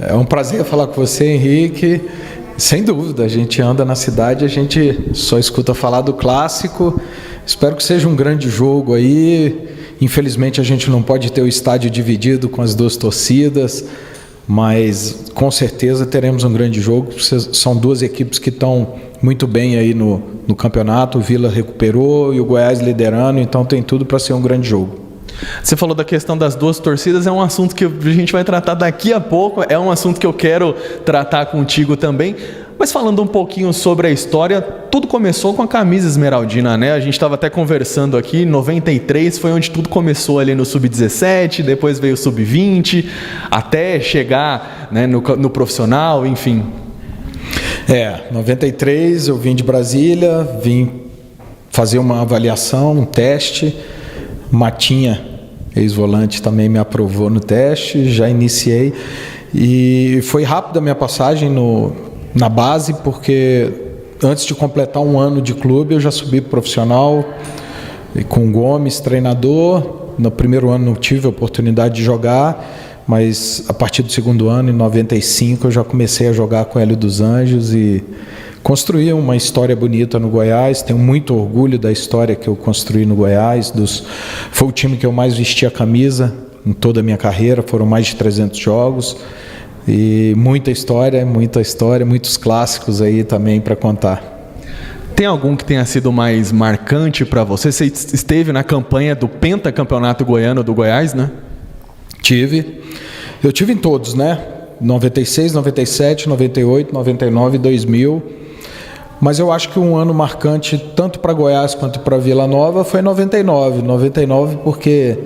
É um prazer falar com você, Henrique. Sem dúvida, a gente anda na cidade, a gente só escuta falar do clássico. Espero que seja um grande jogo aí. Infelizmente a gente não pode ter o estádio dividido com as duas torcidas, mas com certeza teremos um grande jogo. São duas equipes que estão muito bem aí no campeonato. O Vila recuperou e o Goiás liderando, então tem tudo para ser um grande jogo. Você falou da questão das duas torcidas, é um assunto que a gente vai tratar daqui a pouco, é um assunto que eu quero tratar contigo também. Mas falando um pouquinho sobre a história, tudo começou com a camisa esmeraldina, né? A gente estava até conversando aqui, 93 foi onde tudo começou ali no Sub-17, depois veio o Sub-20, até chegar, né, no profissional, enfim. 93 eu vim de Brasília, vim fazer uma avaliação, um teste. Matinha, ex-volante, também me aprovou no teste, já iniciei. E foi rápida a minha passagem na base, porque antes de completar um ano de clube, eu já subi pro profissional, com o Gomes, treinador. No primeiro ano não tive a oportunidade de jogar, mas a partir do segundo ano, em 95, eu já comecei a jogar com o Hélio dos Anjos e construí uma história bonita no Goiás. Tenho muito orgulho da história que eu construí no Goiás. Foi o time que eu mais vesti a camisa em toda a minha carreira, foram mais de 300 jogos e muita história, muitos clássicos aí também para contar. Tem algum que tenha sido mais marcante para você? Você esteve na campanha do pentacampeonato goiano do Goiás, né? Eu tive em todos, né? 96, 97, 98, 99, 2000. Mas eu acho que um ano marcante, tanto para Goiás quanto para Vila Nova, foi 99. 99 porque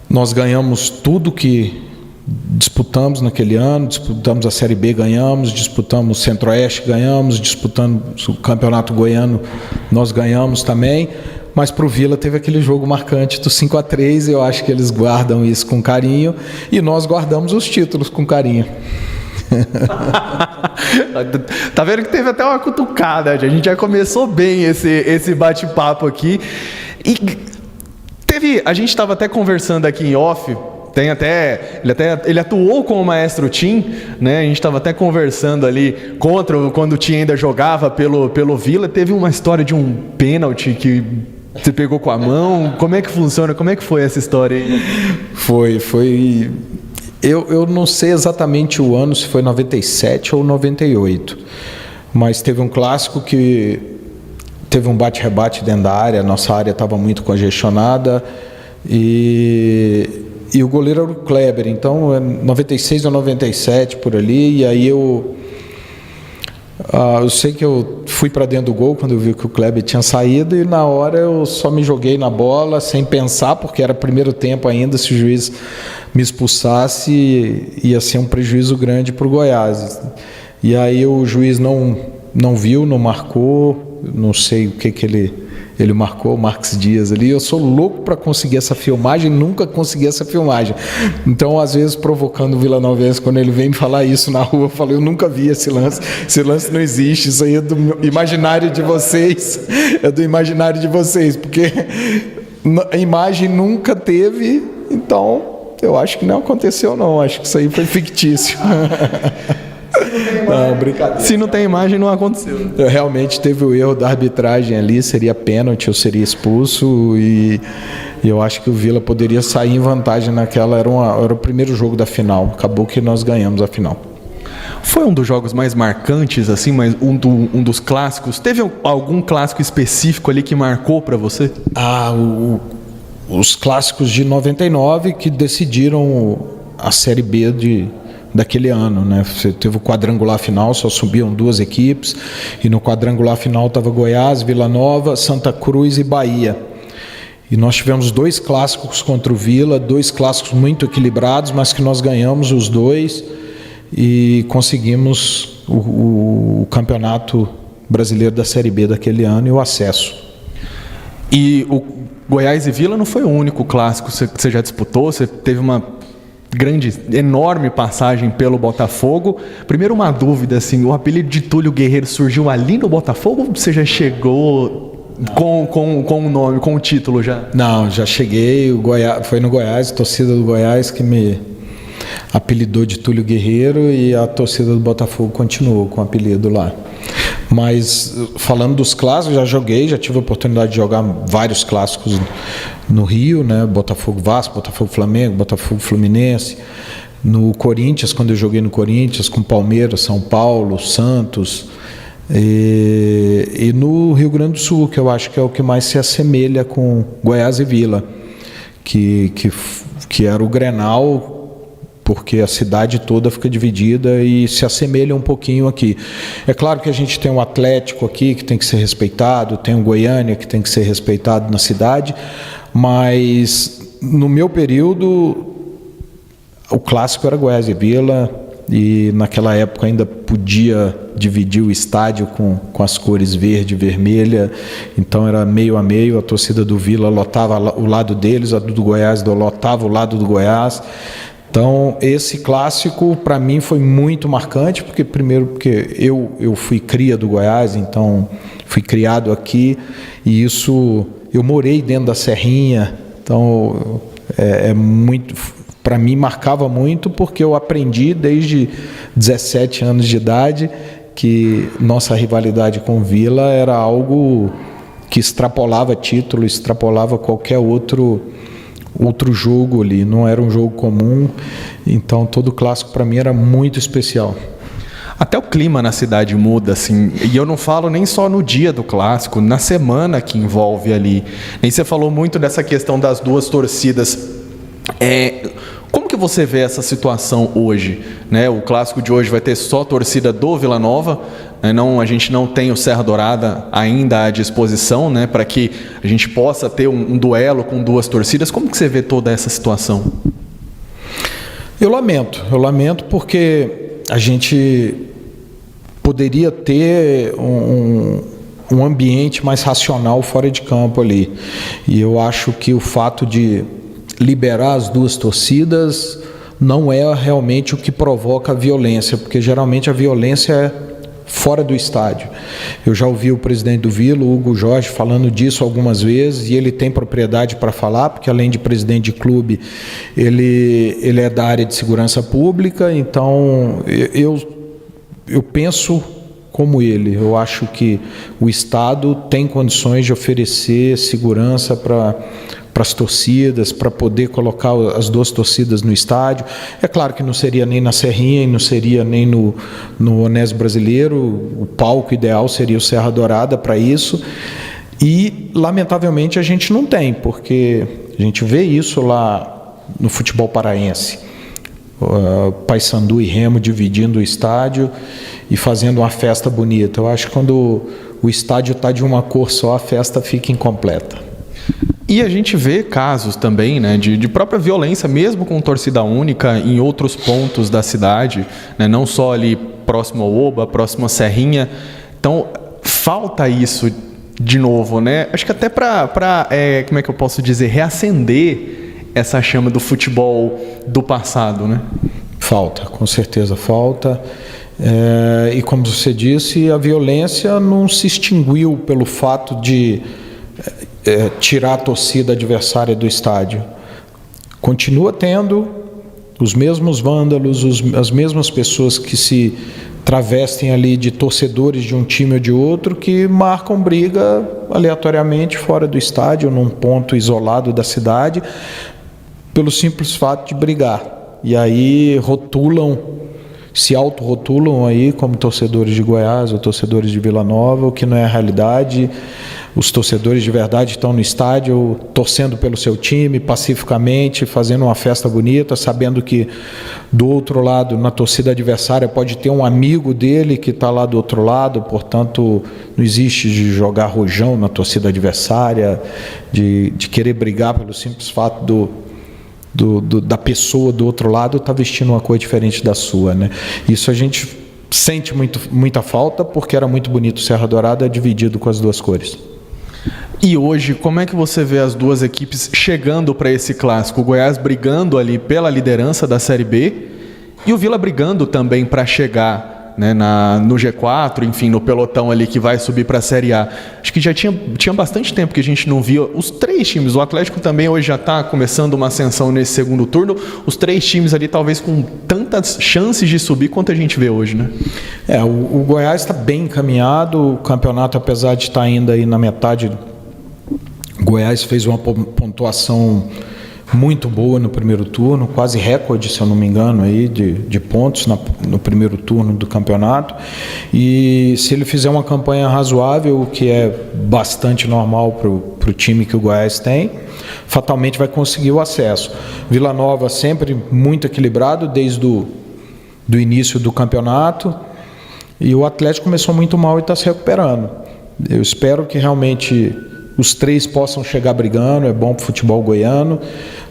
nós ganhamos tudo que disputamos naquele ano. Disputamos a Série B, ganhamos. Disputamos o Centro-Oeste, ganhamos. Disputamos o Campeonato Goiano, nós ganhamos também. Mas para o Vila teve aquele jogo marcante do 5-3, eu acho que eles guardam isso com carinho. E nós guardamos os títulos com carinho. Tá vendo que teve até uma cutucada, a gente já começou bem esse bate-papo aqui. E a gente estava até conversando aqui em off, ele atuou com o Maestro Tim, né? A gente estava até conversando ali quando o Tim ainda jogava pelo Vila. Teve uma história de um pênalti que você pegou com a mão. Como é que funciona? Como é que foi essa história aí? Foi... Eu não sei exatamente o ano, se foi 97 ou 98, mas teve um clássico que teve um bate-rebate dentro da área, nossa área estava muito congestionada e o goleiro era o Kleber, então 96 ou 97 por ali, e aí eu sei que eu fui para dentro do gol quando eu vi que o Kleber tinha saído e na hora eu só me joguei na bola sem pensar, porque era primeiro tempo ainda, se o juiz me expulsasse ia ser um prejuízo grande para o Goiás. E aí o juiz não viu, não marcou, não sei o que ele marcou, Marques Dias ali. Eu sou louco para conseguir essa filmagem, nunca consegui essa filmagem. Então, às vezes, provocando o vilanovense, quando ele vem me falar isso na rua, eu falo, eu nunca vi esse lance não existe, isso aí é do imaginário de vocês, porque a imagem nunca teve, então eu acho que não aconteceu não, acho que isso aí foi fictício. Não, brincadeira. Se não tem imagem, não aconteceu. Realmente teve o erro da arbitragem ali, seria pênalti, eu seria expulso e eu acho que o Vila poderia sair em vantagem naquela, era o primeiro jogo da final, acabou que nós ganhamos a final. Foi um dos jogos mais marcantes, assim, mas um dos clássicos? Teve algum clássico específico ali que marcou para você? Os clássicos de 99 que decidiram a Série B daquele ano, né? Você teve o quadrangular final, só subiam duas equipes, e no quadrangular final estava Goiás, Vila Nova, Santa Cruz e Bahia. E nós tivemos dois clássicos contra o Vila, dois clássicos muito equilibrados, mas que nós ganhamos os dois e conseguimos o campeonato brasileiro da Série B daquele ano e o acesso. E o Goiás e Vila não foi o único clássico que você já disputou, você teve uma enorme passagem pelo Botafogo. Primeiro uma dúvida, assim, o apelido de Túlio Guerreiro surgiu ali no Botafogo ou você já chegou com o nome, com o título já? Não, já cheguei, foi no Goiás, a torcida do Goiás que me apelidou de Túlio Guerreiro e a torcida do Botafogo continuou com o apelido lá. Mas falando dos clássicos, já tive a oportunidade de jogar vários clássicos no Rio, né? Botafogo Vasco, Botafogo Flamengo, Botafogo Fluminense. No Corinthians, quando eu joguei no Corinthians, com Palmeiras, São Paulo, Santos. E no Rio Grande do Sul, que eu acho que é o que mais se assemelha com Goiás e Vila, que era o Grenal, porque a cidade toda fica dividida e se assemelha um pouquinho aqui. É claro que a gente tem um Atlético aqui que tem que ser respeitado, tem um Goiânia que tem que ser respeitado na cidade, mas no meu período o clássico era Goiás e Vila, e naquela época ainda podia dividir o estádio com as cores verde e vermelha, então era meio a meio, a torcida do Vila lotava o lado deles, a do Goiás lotava o lado do Goiás. Então esse clássico para mim foi muito marcante, porque eu fui cria do Goiás, então fui criado aqui, e isso eu morei dentro da Serrinha, então muito, para mim marcava muito, porque eu aprendi desde 17 anos de idade que nossa rivalidade com Vila era algo que extrapolava título, extrapolava qualquer outro jogo ali, não era um jogo comum, então todo clássico para mim era muito especial. Até o clima na cidade muda, assim, e eu não falo nem só no dia do clássico, na semana que envolve ali. Nem você falou muito dessa questão das duas torcidas. Como que você vê essa situação hoje? Né? O clássico de hoje vai ter só a torcida do Vila Nova, né? A gente não tem o Serra Dourada ainda à disposição, né? Para que a gente possa ter um duelo com duas torcidas. Como que você vê toda essa situação? Eu lamento porque a gente poderia ter um ambiente mais racional fora de campo ali, e eu acho que o fato de liberar as duas torcidas não é realmente o que provoca a violência, porque geralmente a violência é fora do estádio. Eu já ouvi o presidente do Vila, o Hugo Jorge, falando disso algumas vezes, e ele tem propriedade para falar, porque além de presidente de clube, ele é da área de segurança pública, então eu penso como ele. Eu acho que o Estado tem condições de oferecer segurança para as torcidas, para poder colocar as duas torcidas no estádio. É claro que não seria nem na Serrinha e não seria nem no Onésio Brasileiro. O palco ideal seria o Serra Dourada para isso. E, lamentavelmente, a gente não tem, porque a gente vê isso lá no futebol paraense. Paysandu e Remo dividindo o estádio e fazendo uma festa bonita. Eu acho que quando o estádio está de uma cor só, a festa fica incompleta. E a gente vê casos também, né, de própria violência, mesmo com torcida única, em outros pontos da cidade, né, não só ali próximo ao Oba, próximo à Serrinha. Então, falta isso de novo, né? Acho que até para como é que eu posso dizer, reacender essa chama do futebol do passado, né? Falta, com certeza falta. E como você disse, a violência não se extinguiu pelo fato de tirar a torcida adversária do estádio. Continua tendo os mesmos vândalos, as mesmas pessoas que se travestem ali de torcedores de um time ou de outro, que marcam briga aleatoriamente fora do estádio, num ponto isolado da cidade, pelo simples fato de brigar. E aí se autorrotulam aí como torcedores de Goiás ou torcedores de Vila Nova, o que não é a realidade. Os torcedores de verdade estão no estádio torcendo pelo seu time pacificamente, fazendo uma festa bonita, sabendo que do outro lado, na torcida adversária, pode ter um amigo dele que está lá do outro lado, portanto não existe de jogar rojão na torcida adversária, de querer brigar pelo simples fato da pessoa do outro lado estar vestindo uma cor diferente da sua, né? Isso a gente sente muita falta, porque era muito bonito o Serra Dourada dividido com as duas cores. E hoje, como é que você vê as duas equipes chegando para esse clássico? O Goiás brigando ali pela liderança da Série B e o Vila brigando também para chegar né, no G4, enfim, no pelotão ali que vai subir para a Série A. Acho que já tinha bastante tempo que a gente não via os 3 times. O Atlético também hoje já está começando uma ascensão nesse segundo turno. Os 3 times ali talvez com tantas chances de subir quanto a gente vê hoje, né? O Goiás está bem encaminhado. O campeonato, apesar de estar ainda aí na metade, o Goiás fez uma pontuação muito boa no primeiro turno, quase recorde, se eu não me engano, aí, de pontos no primeiro turno do campeonato. E se ele fizer uma campanha razoável, o que é bastante normal para o time que o Goiás tem, fatalmente vai conseguir o acesso. Vila Nova sempre muito equilibrado desde do início do campeonato, e o Atlético começou muito mal e está se recuperando. Eu espero que realmente os 3 possam chegar brigando, é bom para o futebol goiano,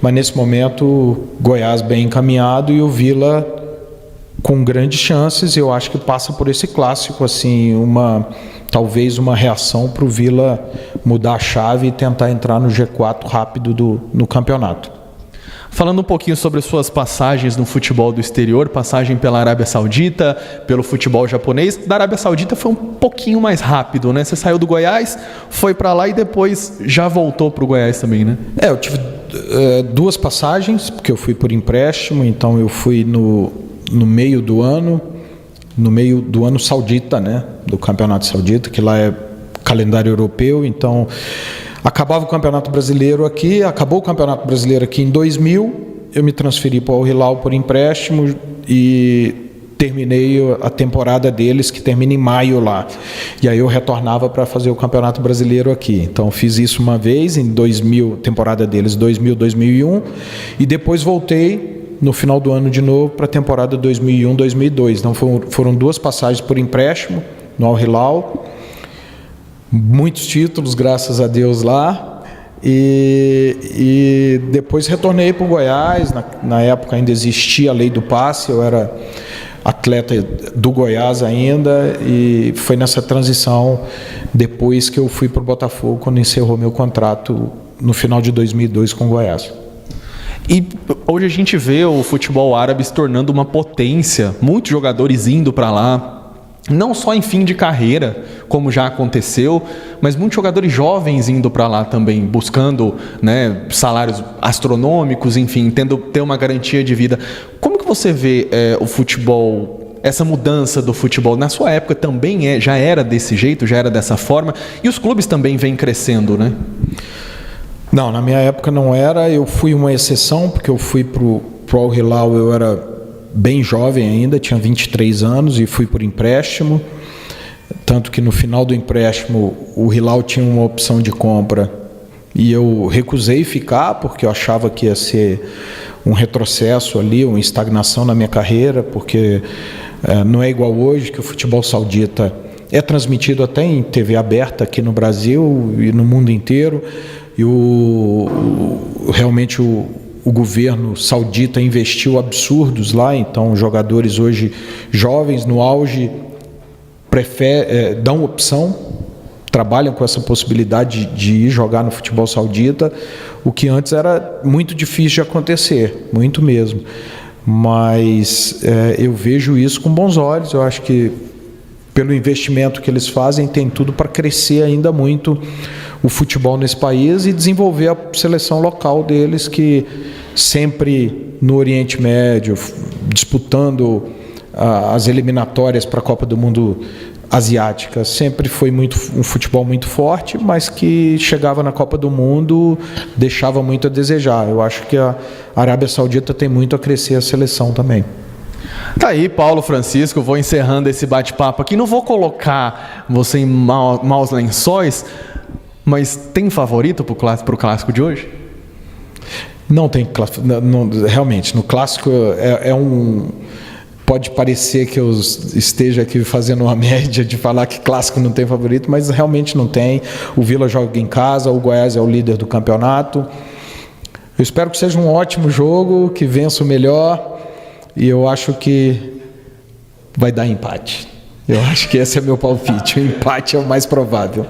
mas nesse momento Goiás bem encaminhado e o Vila com grandes chances. Eu acho que passa por esse clássico, assim, talvez uma reação para o Vila mudar a chave e tentar entrar no G4 rápido no campeonato. Falando um pouquinho sobre suas passagens no futebol do exterior, passagem pela Arábia Saudita, pelo futebol japonês. Da Arábia Saudita foi um pouquinho mais rápido, né? Você saiu do Goiás, foi para lá e depois já voltou para o Goiás também, né? Eu tive 2 passagens, porque eu fui por empréstimo, então eu fui no meio do ano saudita, né? Do campeonato saudita, que lá é calendário europeu, então acabava o Campeonato Brasileiro aqui, acabou o Campeonato Brasileiro aqui em 2000, eu me transferi para o Al Hilal por empréstimo e terminei a temporada deles, que termina em maio lá. E aí eu retornava para fazer o Campeonato Brasileiro aqui. Então fiz isso uma vez, em 2000, temporada deles 2000, 2001, e depois voltei no final do ano de novo para a temporada 2001, 2002. Então foram 2 passagens por empréstimo no Al Hilal. Muitos títulos, graças a Deus, lá, e depois retornei para o Goiás. Na época ainda existia a lei do passe, eu era atleta do Goiás ainda, e foi nessa transição depois que eu fui para o Botafogo, quando encerrou meu contrato no final de 2002 com o Goiás. E hoje a gente vê o futebol árabe se tornando uma potência, muitos jogadores indo para lá, não só em fim de carreira, como já aconteceu, mas muitos jogadores jovens indo para lá também, buscando, né, salários astronômicos, enfim, ter uma garantia de vida. Como que você vê o futebol, essa mudança do futebol? Na sua época também já era desse jeito, já era dessa forma, e os clubes também vêm crescendo, né? Não, na minha época não era. Eu fui uma exceção, porque eu fui pro Al Hilal, eu era bem jovem ainda, tinha 23 anos, e fui por empréstimo, tanto que no final do empréstimo o Hilal tinha uma opção de compra e eu recusei ficar, porque eu achava que ia ser um retrocesso ali, uma estagnação na minha carreira, porque não é igual hoje, que o futebol saudita é transmitido até em TV aberta aqui no Brasil e no mundo inteiro, e realmente o governo saudita investiu absurdos lá, então jogadores hoje jovens, no auge, dão opção, trabalham com essa possibilidade de ir jogar no futebol saudita, o que antes era muito difícil de acontecer, muito mesmo. Mas eu vejo isso com bons olhos. Eu acho que pelo investimento que eles fazem, tem tudo para crescer ainda muito o futebol nesse país e desenvolver a seleção local deles, que sempre no Oriente Médio, disputando as eliminatórias para a Copa do Mundo Asiática, sempre foi um futebol muito forte, mas que chegava na Copa do Mundo, deixava muito a desejar. Eu acho que a Arábia Saudita tem muito a crescer a seleção também. Tá aí, Paulo Francisco, vou encerrando esse bate-papo aqui. Não vou colocar você em maus lençóis, mas tem favorito para o clássico de hoje? Não tem, realmente. No clássico pode parecer que eu esteja aqui fazendo uma média de falar que clássico não tem favorito, mas realmente não tem. O Vila joga em casa, o Goiás é o líder do campeonato. Eu espero que seja um ótimo jogo, que vença o melhor, e eu acho que vai dar empate. Eu acho que esse é meu palpite. O empate é o mais provável.